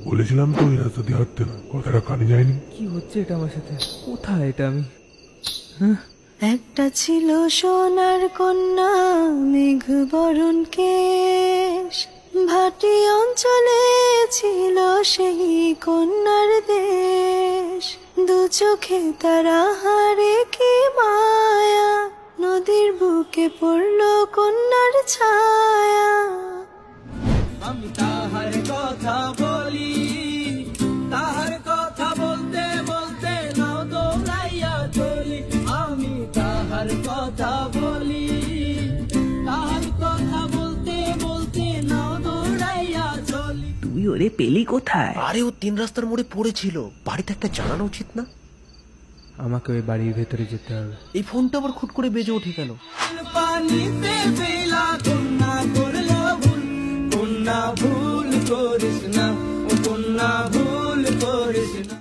বলেছিলাম তো এই রাস্তা দিয়ে হাঁটতে না, কথাটা কানে যায়নি। কি হচ্ছে এটা আমার সাথে? কোথায় এটা আমি? একটা ছিল সোনার কন্যা, মেঘ বরণ কেশ, ভাটি অঞ্চলে ছিল সেই কন্যার দেশ। দু চোখে তারা হারে কি মায়া, নদীর বুকে পড়লো কন্যার ছায়া। আমি তাহার কথা বলি, তাহার কথা বলতে বলতে নাও দৌড়াইয়া চলি। আমি তাহার কথা বলি, তাহার কথা বলতে বলতে নাও দৌড়াইয়া চলি। তুই ওরে পেলি কোথায়? আরে ও 3 রাস্তার মোড়ে পড়েছিল, বাড়িতে একটা জানানো উচিত না? আমাকে ওই বাড়ির ভেতরে যেতে হবে। এই ফোনটা আবার খুট করে বেজে ওঠে কেন? পানিতে বেলা কন্যা করলো ভুল, কন্যা ভুল করিস না, ও কন্যা ভুল করিস না।